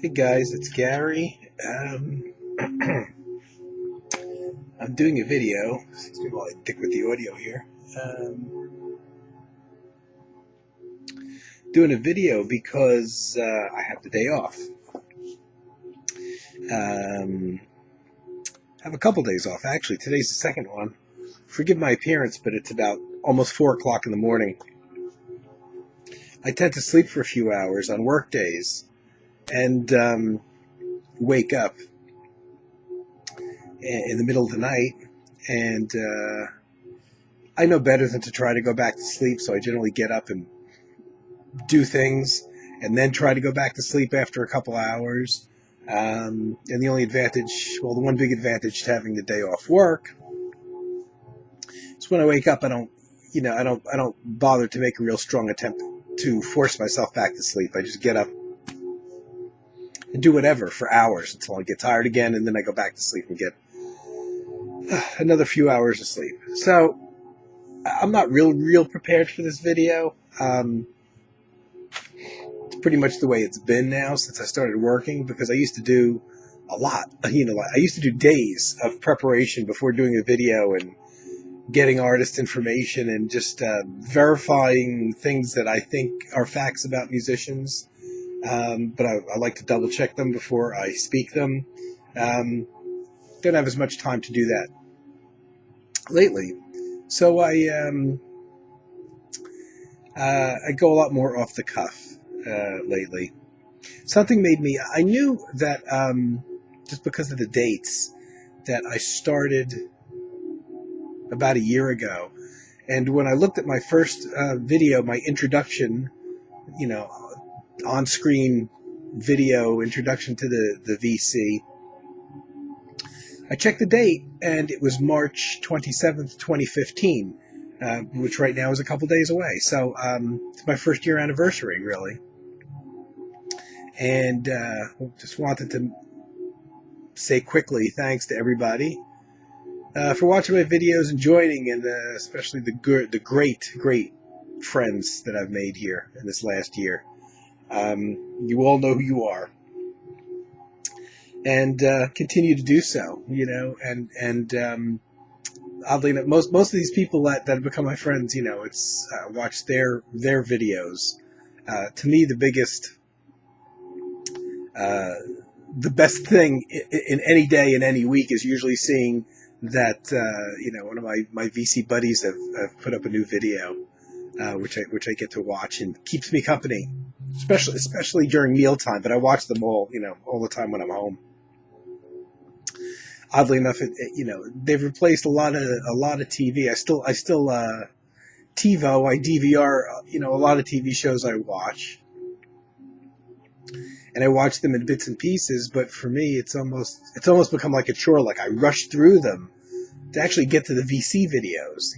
Hey guys, it's Gary. I'm doing a video. Excuse me while I dick with the audio here. Doing a video because I have the day off. I have a couple days off, actually. Today's the second one. Forgive my appearance, but it's about almost 4 o'clock in the morning. I tend to sleep for a few hours on work days and wake up in the middle of the night, and I know better than to try to go back to sleep, so I generally get up and do things and then try to go back to sleep after a couple hours. And the only advantage, well, the one big advantage to having the day off work is when I wake up, I don't bother to make a real strong attempt to force myself back to sleep. I just get up and do whatever for hours until I get tired again, and then I go back to sleep and get another few hours of sleep. So I'm not real prepared for this video. It's pretty much the way it's been now since I started working, because I used to do a lot. I used to do days of preparation before doing a video and getting artist information and just verifying things that I think are facts about musicians. But I like to double check them before I speak them. Don't have as much time to do that lately, so I go a lot more off the cuff lately. Something made me. I knew that just because of the dates that I started about a year ago, and when I looked at my first video, my introduction, on-screen video introduction to the VC. I checked the date, and it was March 27th, 2015, which right now is a couple days away. So it's my first year anniversary, really. And just wanted to say quickly thanks to everybody for watching my videos and joining, and especially the great friends that I've made here in this last year. You all know who you are. And continue to do so, and oddly enough, most of these people that have become my friends, it's watch their videos. To me, the best thing in any day in any week is usually seeing that one of my VC buddies have put up a new video, which I get to watch and keeps me company, especially during mealtime. But I watch them all the time when I'm home. Oddly enough, they've replaced a lot of TV. I still TiVo, I DVR, a lot of TV shows I watch, and I watch them in bits and pieces. But for me, it's almost become like a chore. Like I rush through them to actually get to the VC videos,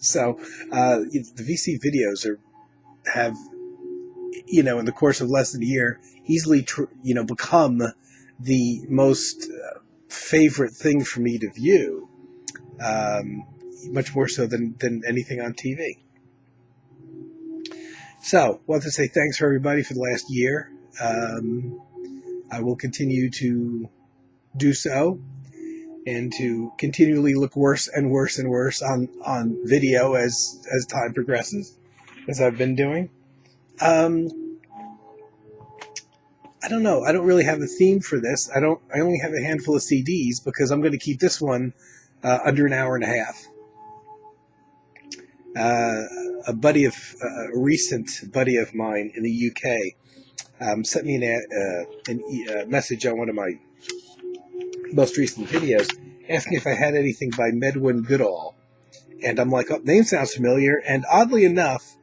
So the VC videos have in the course of less than a year easily become the most favorite thing for me to view, much more so than anything on TV. So I want to say thanks for everybody for the last year. I will continue to do so, and to continually look worse and worse and worse on video as time progresses, as I've been doing. I don't know. I don't really have a theme for this. I only have a handful of CDs because I'm going to keep this one under an hour and a half. A recent buddy of mine in the UK sent me a message on one of my most recent videos asking if I had anything by Medwin Goodall. And I'm like, oh, name sounds familiar. And oddly enough,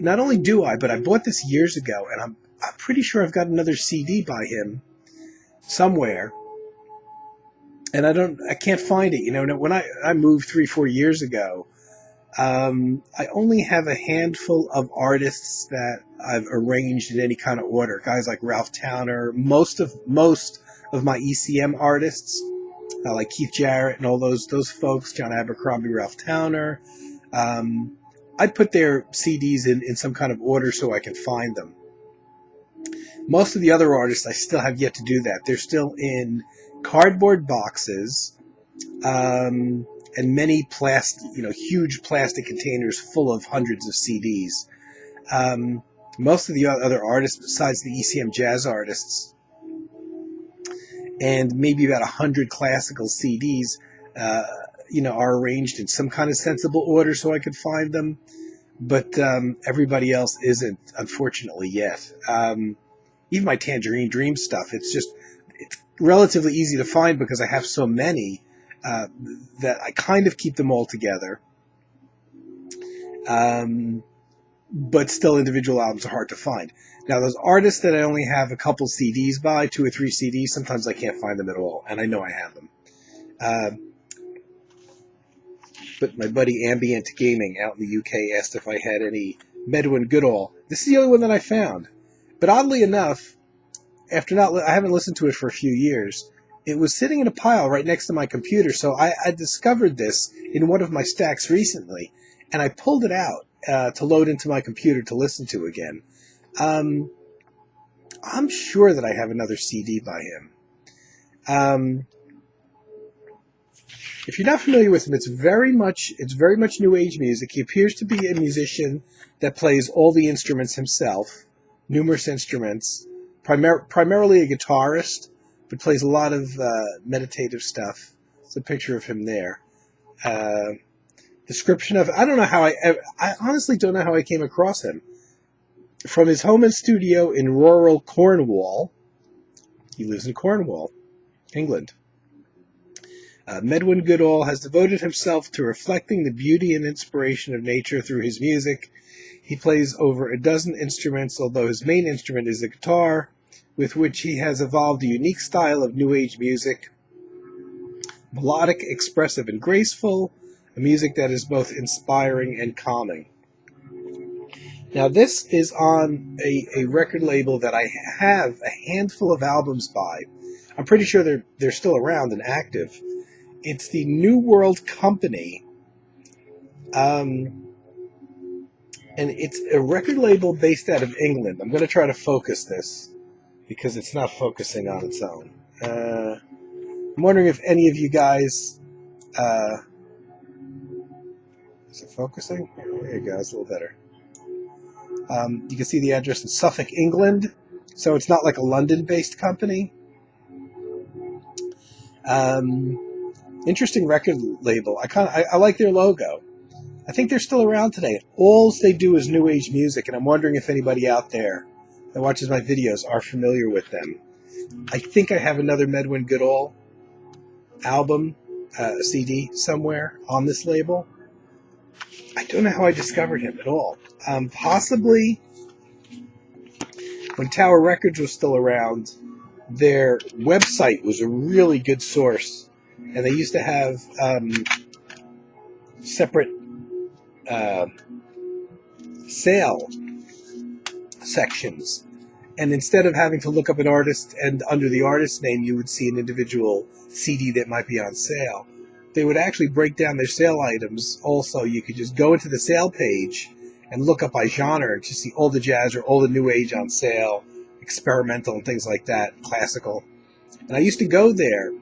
not only do I, but I bought this years ago, and I'm pretty sure I've got another CD by him somewhere, and I can't find it. When I moved 3-4 years ago, I only have a handful of artists that I've arranged in any kind of order. Guys like Ralph Towner, most of my ECM artists, like Keith Jarrett and all those folks, John Abercrombie, Ralph Towner. I put their CDs in some kind of order so I can find them. Most of the other artists, I still have yet to do that. They're still in cardboard boxes, and many huge plastic containers full of hundreds of CDs. Most of the other artists, besides the ECM jazz artists, and maybe about 100 classical CDs, are arranged in some kind of sensible order so I could find them. But everybody else isn't, unfortunately, yet. Even my Tangerine Dream stuff, it's relatively easy to find because I have so many that I kind of keep them all together. But still, individual albums are hard to find. Now, those artists that I only have a couple CDs by, 2 or 3 CDs, sometimes I can't find them at all, and I know I have them. But my buddy Ambient Gaming out in the UK asked if I had any Medwin Goodall. This is the only one that I found. But oddly enough, I haven't listened to it for a few years. It was sitting in a pile right next to my computer, so I discovered this in one of my stacks recently, and I pulled it out to load into my computer to listen to again. I'm sure that I have another CD by him. If you're not familiar with him, it's very much New Age music. He appears to be a musician that plays all the instruments himself, numerous instruments, primarily a guitarist, but plays a lot of meditative stuff. There's a picture of him there. Description of, I honestly don't know how I came across him. From his home and studio in rural Cornwall, he lives in Cornwall, England. Medwin Goodall has devoted himself to reflecting the beauty and inspiration of nature through his music. He plays over a dozen instruments, although his main instrument is the guitar, with which he has evolved a unique style of New Age music. Melodic, expressive, and graceful, a music that is both inspiring and calming. Now, this is on a record label that I have a handful of albums by. I'm pretty sure they're still around and active. It's the New World Company, and it's a record label based out of England. I'm going to try to focus this because it's not focusing on its own. I'm wondering if any of you guys... is it focusing? There you go, it's a little better. You can see the address in Suffolk, England, so it's not like a London-based company. Interesting record label. I like their logo. I think they're still around today. All they do is New Age music, and I'm wondering if anybody out there that watches my videos are familiar with them. I think I have another Medwin Goodall album, CD, somewhere on this label. I don't know how I discovered him at all. Possibly when Tower Records was still around, their website was a really good source, and they used to have separate sale sections. And instead of having to look up an artist and under the artist name you would see an individual CD that might be on sale, they would actually break down their sale items. Also, you could just go into the sale page and look up by genre and just see all the jazz or all the New Age on sale, experimental and things like that, classical. And I used to go there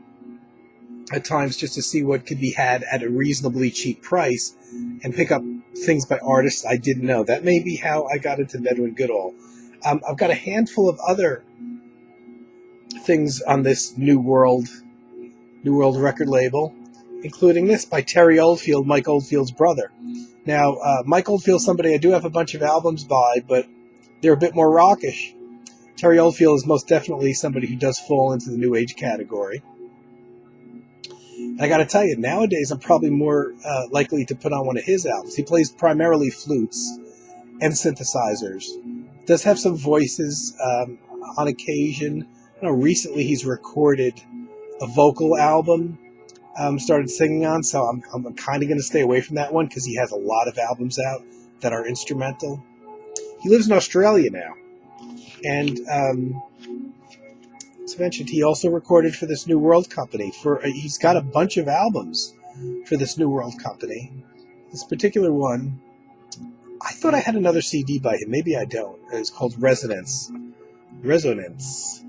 at times just to see what could be had at a reasonably cheap price and pick up things by artists I didn't know. That may be how I got into Medwin Goodall. I've got a handful of other things on this New World record label, including this by Terry Oldfield, Mike Oldfield's brother. Now, Mike Oldfield's somebody I do have a bunch of albums by, but they're a bit more rockish. Terry Oldfield is most definitely somebody who does fall into the New Age category. And I got to tell you, nowadays I'm probably more likely to put on one of his albums. He plays primarily flutes and synthesizers. Does have some voices on occasion. I know recently he's recorded a vocal album, started singing on, so I'm kind of going to stay away from that one because he has a lot of albums out that are instrumental. He lives in Australia now, and as mentioned, he also recorded for this New World Company. He's got a bunch of albums for this New World Company. This particular one, I thought I had another CD by him. Maybe I don't. It's called Resonance. Resonance.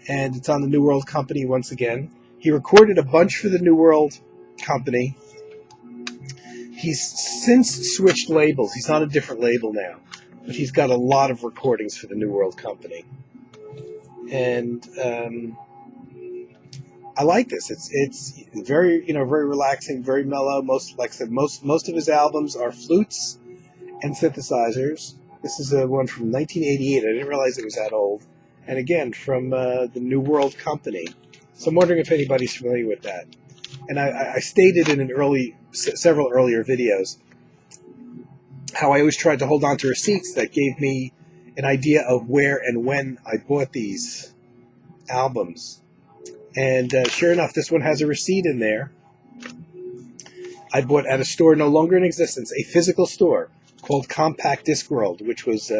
And it's on the New World Company once again. He recorded a bunch for the New World Company. He's since switched labels. He's on a different label now. But he's got a lot of recordings for the New World Company. And I like this. It's very, very relaxing, very mellow. Like I said, most of his albums are flutes and synthesizers. This is one from 1988. I didn't realize it was that old. And again, from the New World Company. So I'm wondering if anybody's familiar with that. And I stated in several earlier videos how I always tried to hold on to receipts that gave me an idea of where and when I bought these albums. And sure enough, this one has a receipt in there. I bought at a store no longer in existence, a physical store called Compact Disc World, which was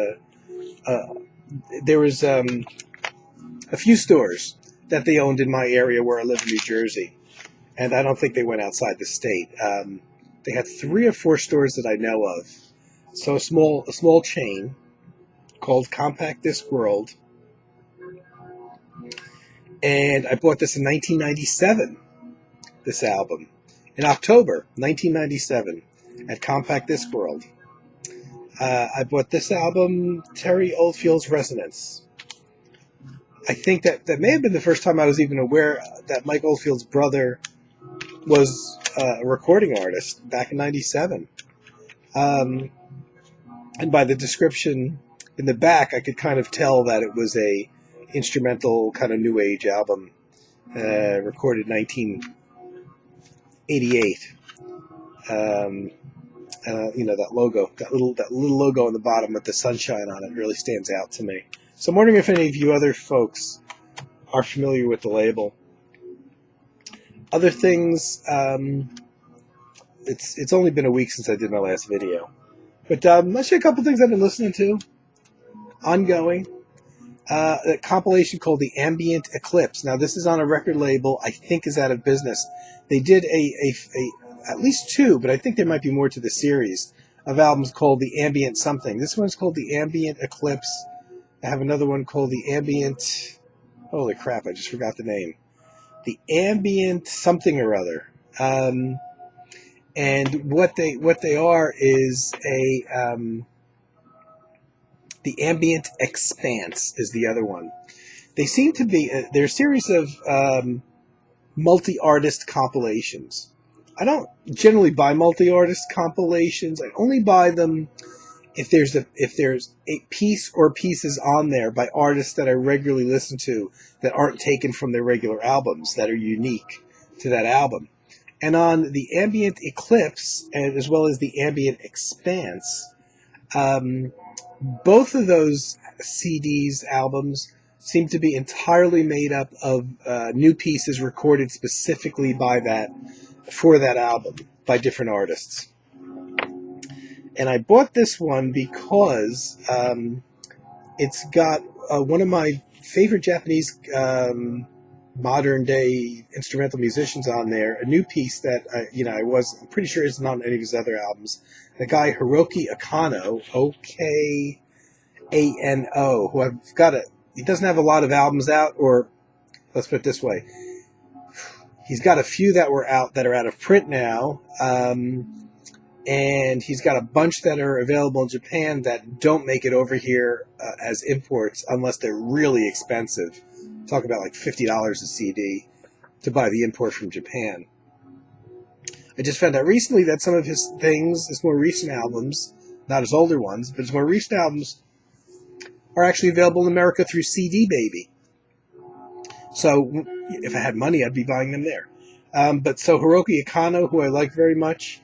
there was a few stores that they owned in my area where I live in New Jersey, and I don't think they went outside the state. They had 3 or 4 stores that I know of, so a small chain called Compact Disc World. And I bought this in 1997, this album, in October 1997 at Compact Disc World. I bought this album, Terry Oldfield's Resonance. I think that may have been the first time I was even aware that Mike Oldfield's brother was a recording artist back in 97. And by the description in the back, I could kind of tell that it was a instrumental kind of new age album, recorded 1988. That logo, that little logo on the bottom with the sunshine on it really stands out to me. So I'm wondering if any of you other folks are familiar with the label. Other things, it's only been a week since I did my last video, but let's show you a couple things I've been listening to, ongoing. A compilation called The Ambient Eclipse. Now, this is on a record label I think is out of business. They did at least 2, but I think there might be more to the series of albums called The Ambient Something. This one's called The Ambient Eclipse. I have another one called The Ambient... Holy crap, I just forgot the name. The Ambient Something or Other. And what they are is The Ambient Expanse is the other one. They seem to be... they're a series of multi-artist compilations. I don't generally buy multi-artist compilations. I only buy them if there's a piece or pieces on there by artists that I regularly listen to that aren't taken from their regular albums, that are unique to that album. And on the Ambient Eclipse, and as well as the Ambient Expanse, both of those CDs, albums, seem to be entirely made up of new pieces recorded specifically for that album by different artists. And I bought this one because it's got one of my favorite Japanese modern day instrumental musicians on there, a new piece that I'm pretty sure isn't on any of his other albums. The guy Hiroki Akano, O-K-A-N-O, who he doesn't have a lot of albums out, or let's put it this way, he's got a few that are out of print now, and he's got a bunch that are available in Japan that don't make it over here as imports unless they're really expensive. Talk about like $50 a CD to buy the import from Japan. I just found out recently that some of his more recent albums, not his older ones, but his more recent albums, are actually available in America through CD Baby. So if I had money, I'd be buying them there. So Hiroki Akano, who I like very much,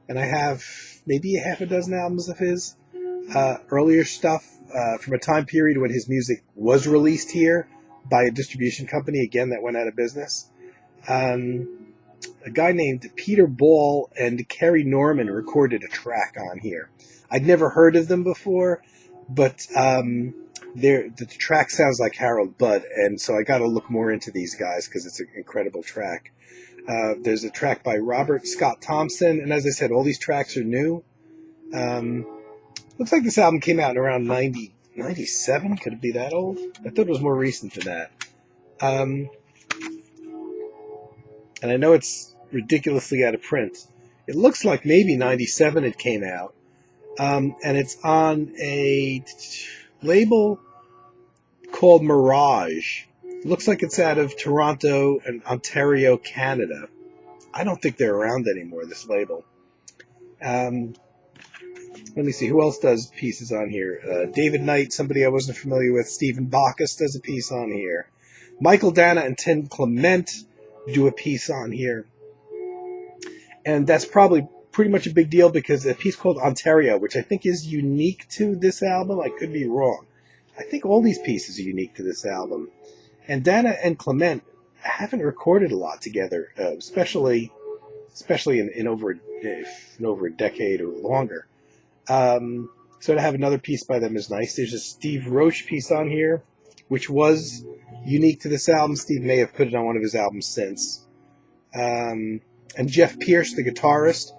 and I have maybe a half a dozen albums of his, earlier stuff from a time period when his music was released here by a distribution company, again, that went out of business. A guy named Peter Ball and Kerry Norman recorded a track on here. I'd never heard of them before, but the track sounds like Harold Budd, and so I got to look more into these guys because it's an incredible track. There's a track by Robert Scott Thompson, and as I said, all these tracks are new. Looks like this album came out in around 97? Could it be that old? I thought it was more recent than that. And I know it's ridiculously out of print. It looks like maybe 97 it came out. And it's on a label called Mirage. It looks like it's out of Toronto and Ontario, Canada. I don't think they're around anymore, this label. Let me see, who else does pieces on here? David Knight, somebody I wasn't familiar with. Stephen Bacchus does a piece on here. Michael Dana and Tim Clement do a piece on here. And that's probably pretty much a big deal because a piece called Ontario, which I think is unique to this album. I could be wrong. I think all these pieces are unique to this album. And Dana and Clement haven't recorded a lot together, especially in over a decade or longer. So to have another piece by them is nice. There's a Steve Roach piece on here, which was unique to this album. Steve may have put it on one of his albums since. And Jeff Pierce, the guitarist.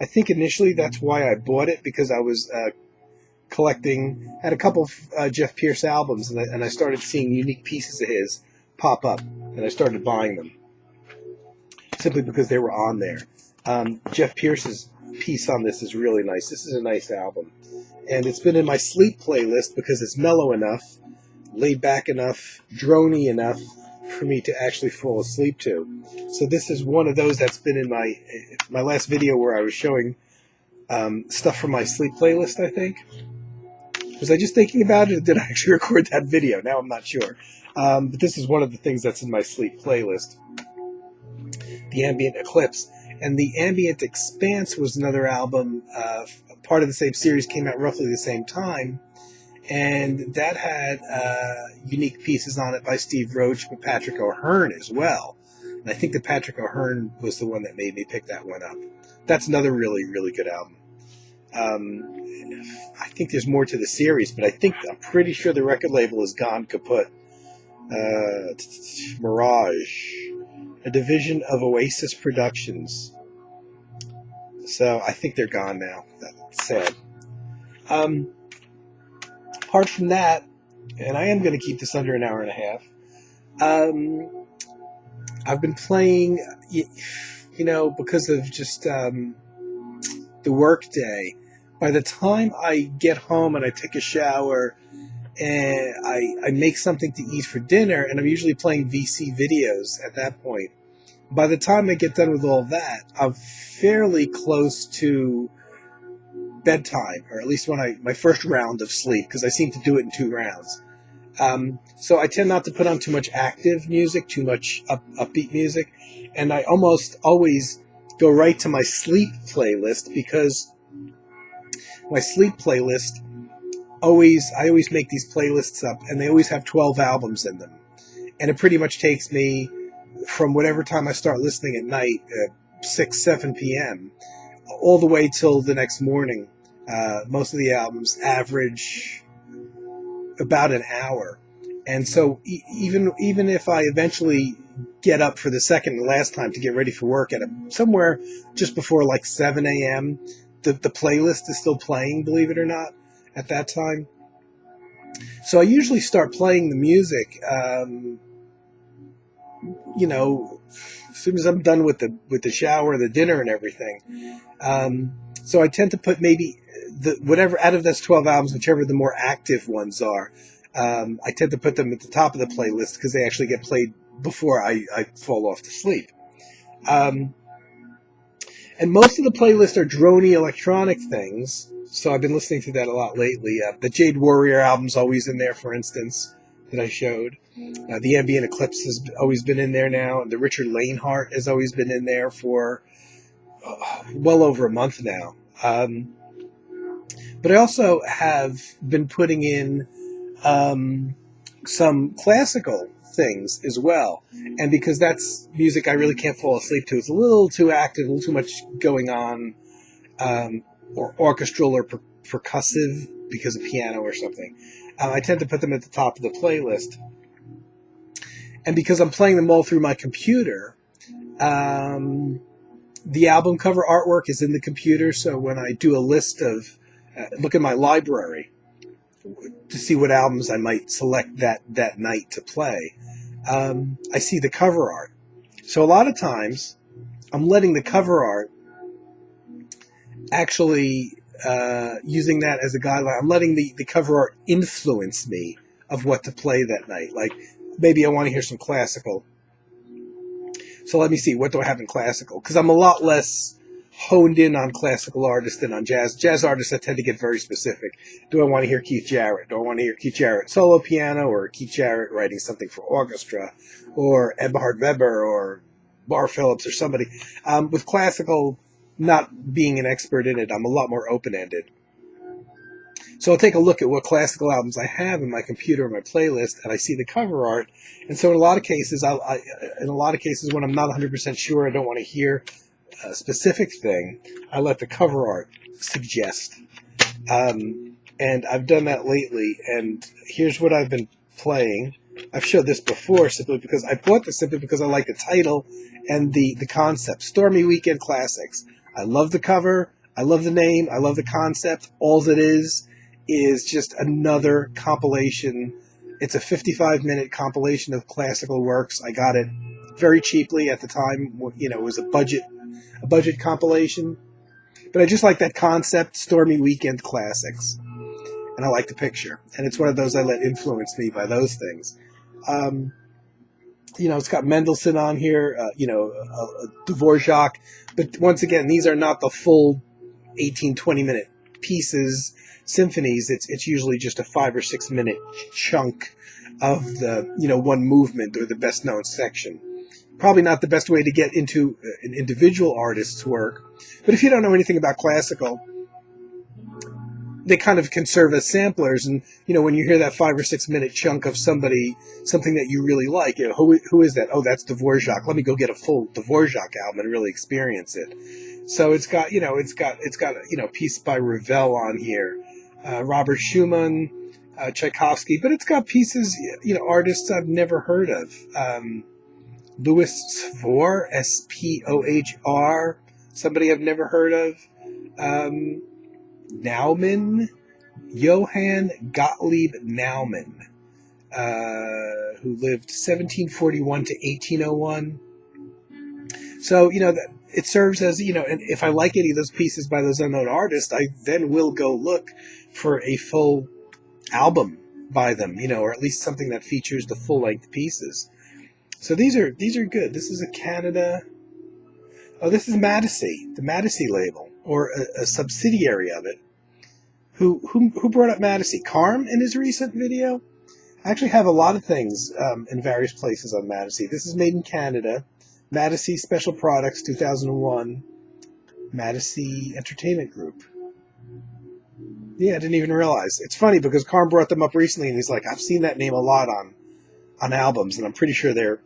I think initially that's why I bought it, because I was had a couple of Jeff Pierce albums, and I started seeing unique pieces of his pop up, and I started buying them simply because they were on there. Jeff Pierce's piece on this is really nice. This is a nice album, and it's been in my sleep playlist because it's mellow enough, laid back enough, droney enough for me to actually fall asleep to. So this is one of those that's been in my last video where I was showing stuff from my sleep playlist, I think. Was I just thinking about it, or did I actually record that video? Now I'm not sure. But this is one of the things that's in my sleep playlist. The Ambient Eclipse. And the Ambient Expanse was another album, part of the same series, came out roughly the same time. And that had unique pieces on it by Steve Roach, but Patrick O'Hearn as well. And I think that Patrick O'Hearn was the one that made me pick that one up. That's another really, really good album. I think there's more to the series, but I'm pretty sure the record label is gone kaput. Mirage, a division of Oasis Productions. So I think they're gone now. That's sad. Apart from that, and I am going to keep this under an hour and a half, I've been playing, because of just the work day. By the time I get home and I take a shower and I make something to eat for dinner, and I'm usually playing VC videos at that point. By the time I get done with all that, I'm fairly close to bedtime, or at least my first round of sleep, because I seem to do it in 2 rounds. So I tend not to put on too much active music, too much upbeat music, and I almost always go right to my sleep playlist, because my sleep playlist I always make these playlists up, and they always have 12 albums in them, and it pretty much takes me from whatever time I start listening at night, 6-7 p.m., all the way till the next morning. Most of the albums average about an hour, and so even if I eventually get up for the second and last time to get ready for work at somewhere just before like 7 a.m., the playlist is still playing, believe it or not, at that time. So I usually start playing the music, as soon as I'm done with the shower, the dinner, and everything. So I tend to put maybe whatever out of those 12 albums, whichever the more active ones are, I tend to put them at the top of the playlist because they actually get played before I fall off to sleep. And most of the playlists are droney electronic things, so I've been listening to that a lot lately. The Jade Warrior album's always in there, for instance, that I showed. The Ambient Eclipse has always been in there now, and the Richard Lanehart has always been in there for well over a month now. But I also have been putting in some classical things as well, and because that's music I really can't fall asleep to. It's a little too active, a little too much going on, or orchestral or percussive because of piano or something. I tend to put them at the top of the playlist, and because I'm playing them all through my computer, the album cover artwork is in the computer, so when I do a list of look at my library, to see what albums I might select that night to play, I see the cover art. So a lot of times, I'm letting the cover art actually using that as a guideline. I'm letting the cover art influence me of what to play that night. Like, maybe I want to hear some classical. So let me see, what do I have in classical? Because I'm a lot less honed in on classical artists than on jazz. Jazz artists, I tend to get very specific. Do I want to hear Keith Jarrett? Do I want to hear Keith Jarrett solo piano, or Keith Jarrett writing something for orchestra, or Eberhard Weber, or Bar Phillips, or somebody? With classical, not being an expert in it, I'm a lot more open-ended. So I'll take a look at what classical albums I have in my computer or my playlist, and I see the cover art. And so in a lot of cases, when I'm not 100% sure, I don't want to hear a specific thing, I let the cover art suggest. And I've done that lately, and here's what I've been playing. I've showed this before simply because I bought this simply because I like the title and the concept. Stormy Weekend Classics. I love the cover. I love the name. I love the concept. All it is just another compilation. It's a 55-minute compilation of classical works. I got it very cheaply at the time. You know, it was a budget compilation. But I just like that concept, Stormy Weekend Classics. And I like the picture. And it's one of those I let influence me by those things. You know, it's got Mendelssohn on here, Dvorak. But once again, these are not the full 18, 20-minute pieces, symphonies. It's usually just a 5 or 6 minute chunk of the, one movement or the best known section. Probably not the best way to get into an individual artist's work. But if you don't know anything about classical, they kind of can serve as samplers. And, when you hear that 5 or 6 minute chunk of something that you really like, who is that? Oh, that's Dvorak. Let me go get a full Dvorak album and really experience it. So it's got piece by Ravel on here, Robert Schumann, Tchaikovsky, but it's got pieces, artists I've never heard of. Louis Spohr, Spohr, somebody I've never heard of. Naumann, Johann Gottlieb Naumann, who lived 1741 to 1801. So, it serves as, and if I like any of those pieces by those unknown artists, I then will go look for a full album by them, or at least something that features the full-length pieces. So these are good. This is a Canada. Oh, this is Matassi, the Matassi label, or a subsidiary of it. Who brought up Matassi? Carm in his recent video? I actually have a lot of things in various places on Matassi. This is made in Canada. Matassi Special Products 2001. Matassi Entertainment Group. Yeah, I didn't even realize. It's funny because Carm brought them up recently, and he's like, I've seen that name a lot on albums, and I'm pretty sure the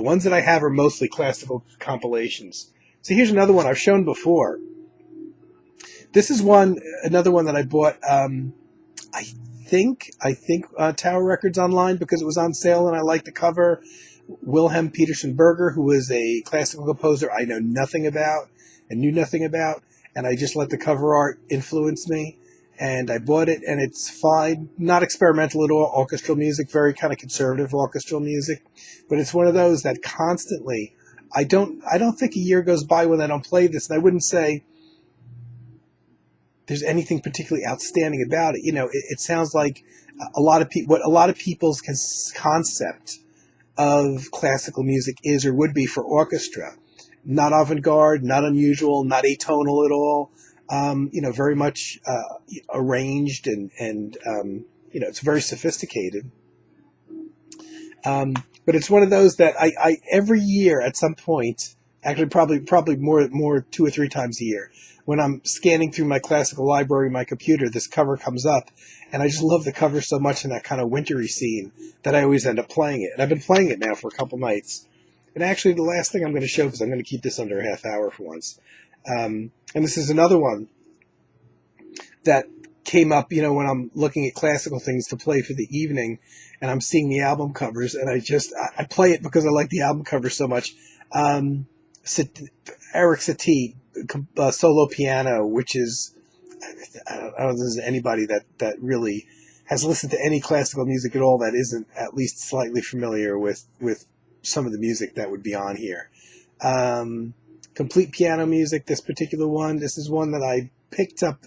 ones that I have are mostly classical compilations. So here's another one I've shown before. This is another one that I bought, I think Tower Records online because it was on sale and I liked the cover. Wilhelm Peterson Berger, who was a classical composer I know nothing about and knew nothing about, and I just let the cover art influence me. And I bought it, and it's fine. Not experimental at all, orchestral music, very kind of conservative orchestral music. But it's one of those that constantly, I don't think a year goes by when I don't play this, and I wouldn't say there's anything particularly outstanding about it. It sounds like what a lot of people's concept of classical music is or would be for orchestra. Not avant-garde, not unusual, not atonal at all. Very much arranged and it's very sophisticated. But it's one of those that I every year at some point, actually probably more 2 or 3 times a year, when I'm scanning through my classical library, my computer, this cover comes up, and I just love the cover so much in that kind of wintry scene that I always end up playing it. And I've been playing it now for a couple nights. And actually, the last thing I'm going to show, because I'm going to keep this under a half hour for once, and this is another one that came up, when I'm looking at classical things to play for the evening, and I'm seeing the album covers, and I play it because I like the album cover so much. Eric Satie, solo piano, which is, I don't know if there's anybody that really has listened to any classical music at all that isn't at least slightly familiar with some of the music that would be on here. Complete piano music, this particular one. This is one that I picked up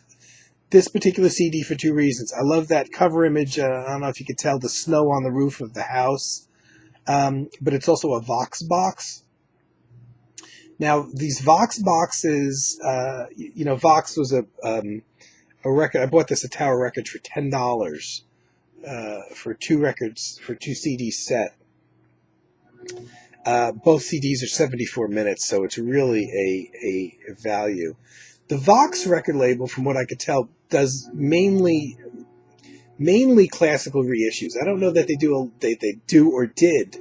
this particular CD for two reasons. I love that cover image. I don't know if you could tell the snow on the roof of the house. But it's also a Vox box. Now, these Vox boxes, Vox was a record. I bought this at Tower Records for $10 for two records, for two CD set. Both CDs are 74 minutes, so it's really a value. The Vox record label, from what I could tell, does mainly classical reissues. I don't know that they do or did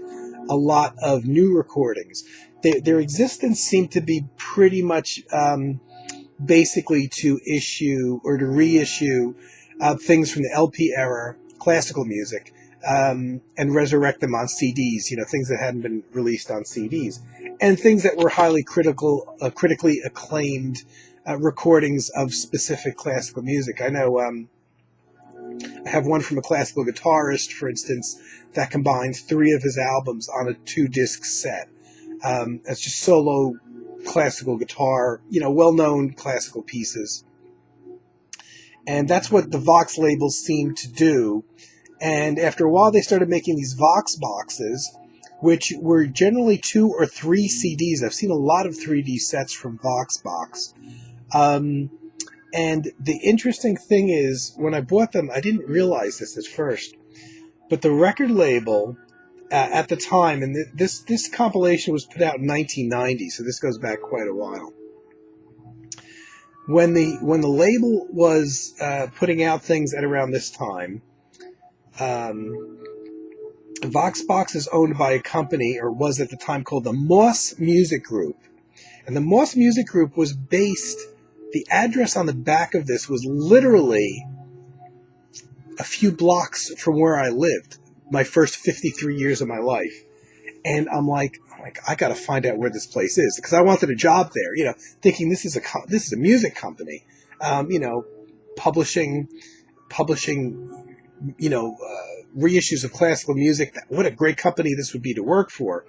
a lot of new recordings. Their existence seemed to be pretty much basically to issue or to reissue things from the LP era, classical music, and resurrect them on CDs, things that hadn't been released on CDs, and things that were highly critically acclaimed recordings of specific classical music. I know I have one from a classical guitarist, for instance, that combines 3 of his albums on a 2-disc set. It's just solo classical guitar, well-known classical pieces. And that's what the Vox labels seemed to do. And after a while, they started making these Vox boxes, which were generally 2 or 3 CDs. I've seen a lot of 3D sets from Vox box. And the interesting thing is, when I bought them, I didn't realize this at first, but the record label at the time, and this compilation was put out in 1990, so this goes back quite a while. When the label was putting out things at around this time, Voxbox is owned by a company, or was at the time, called the Moss Music Group, and the Moss Music Group was based. The address on the back of this was literally a few blocks from where I lived my first 53 years of my life. And I'm like, I got to find out where this place is, because I wanted a job there, thinking this is a music company, publishing, reissues of classical music. What a great company this would be to work for.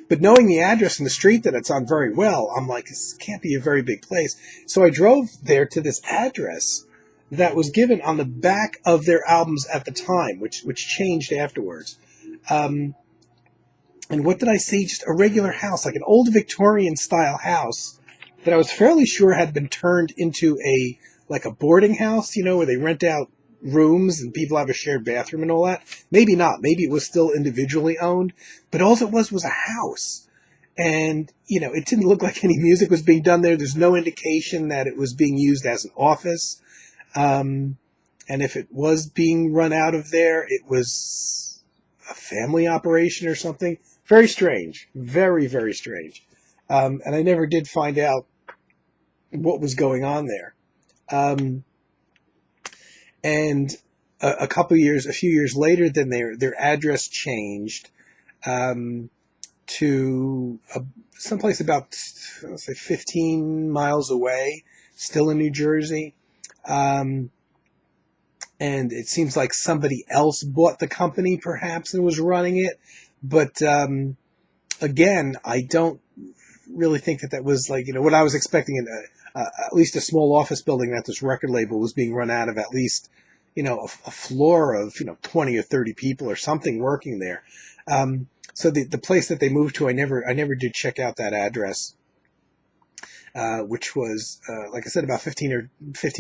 But knowing the address and the street that it's on very well, I'm like, this can't be a very big place. So I drove there to this address that was given on the back of their albums at the time, which changed afterwards. And what did I see? Just a regular house, like an old Victorian-style house that I was fairly sure had been turned into a boarding house, where they rent out rooms and people have a shared bathroom and all that. Maybe not. Maybe it was still individually owned, but all it was a house. And, it didn't look like any music was being done there. There's no indication that it was being used as an office. And if it was being run out of there, it was a family operation or something. Very strange. Very, very strange. And I never did find out what was going on there. And a few years later, then their address changed to someplace about, 15 miles away, still in New Jersey. And it seems like somebody else bought the company, perhaps, and was running it. But again, I don't really think that was what I was expecting at least a small office building that this record label was being run out of, at least, a floor of, 20 or 30 people or something working there. So the place that they moved to, I never did check out that address, which was, like I said, about 15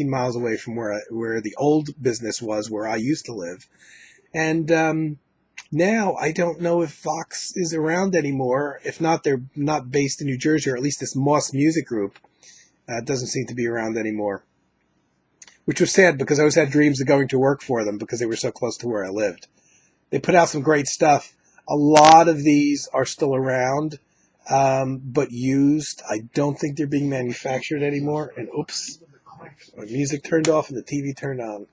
miles away from where the old business was, where I used to live. And, now I don't know if Vox is around anymore. If not, they're not based in New Jersey, or at least this Moss Music Group doesn't seem to be around anymore, which was sad, because I always had dreams of going to work for them because they were so close to where I lived. They put out some great stuff. A lot of these are still around, but used. I don't think they're being manufactured anymore. And oops, my music turned off and the TV turned on.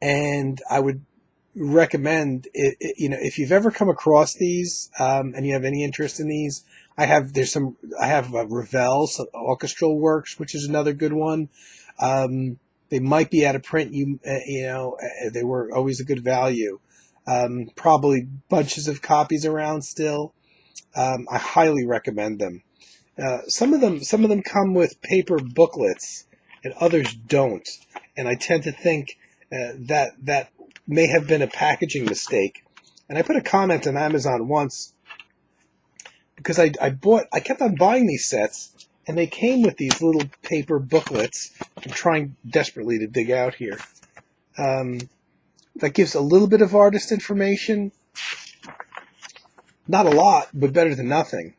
And I would recommend if you've ever come across these, and you have any interest in these, I have Ravel, so orchestral works, which is another good one. They might be out of print. They were always a good value. Probably bunches of copies around still. I highly recommend them. Some of them come with paper booklets, and others don't. And I tend to think that may have been a packaging mistake. And I put a comment on Amazon once because I kept on buying these sets, and they came with these little paper booklets. I'm trying desperately to dig out here. That gives a little bit of artist information. Not a lot, but better than nothing.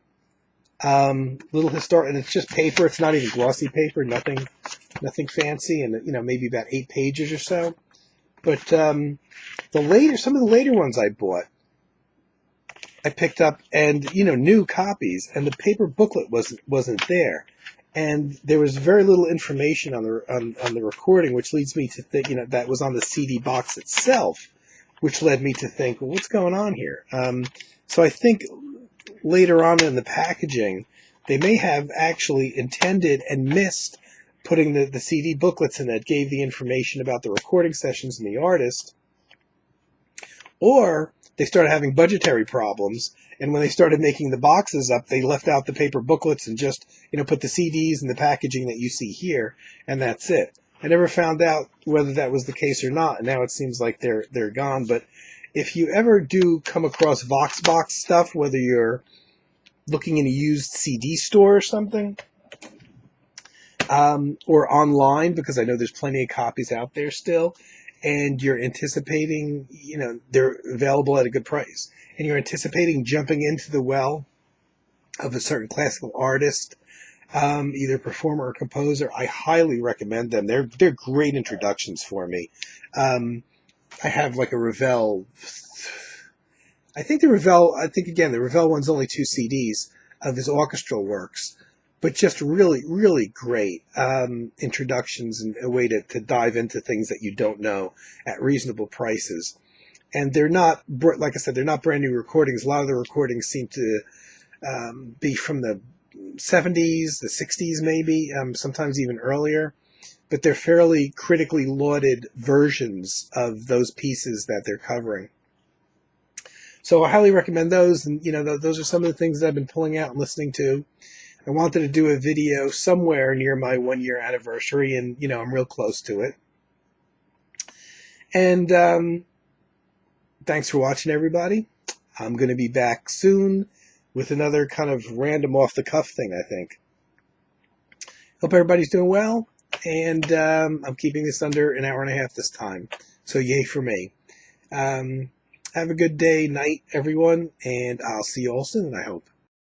Little historic, and it's just paper. It's not even glossy paper. Nothing fancy, and maybe about 8 pages or so. But some of the later ones I bought, I picked up, and new copies, and the paper booklet wasn't there, and there was very little information on the recording, which leads me to think that was on the CD box itself, which led me to think, well, what's going on here? So I think later on in the packaging, they may have actually intended and missed putting the CD booklets in that gave the information about the recording sessions and the artist, or they started having budgetary problems, and when they started making the boxes up, they left out the paper booklets and just put the CDs in the packaging that you see here, and that's it. I never found out whether that was the case or not, and now it seems like they're gone. But if you ever do come across Voxbox stuff, whether you're looking in a used CD store or something, or online, because I know there's plenty of copies out there still, and you're anticipating, they're available at a good price, and you're anticipating jumping into the well of a certain classical artist, either performer or composer, I highly recommend them. They're great introductions for me. I have like a Ravel. I think the Ravel one's only 2 CDs of his orchestral works, but just really, really great introductions and a way to dive into things that you don't know at reasonable prices. And they're not, like I said, they're not brand new recordings. A lot of the recordings seem to be from the 70s, the 60s maybe, sometimes even earlier. But they're fairly critically lauded versions of those pieces that they're covering. So I highly recommend those. And, those are some of the things that I've been pulling out and listening to. I wanted to do a video somewhere near my 1-year anniversary, and, I'm real close to it. And thanks for watching, everybody. I'm going to be back soon with another kind of random off-the-cuff thing, I think. Hope everybody's doing well, and I'm keeping this under an hour and a half this time, so yay for me. Have a good day, night, everyone, and I'll see you all soon, I hope.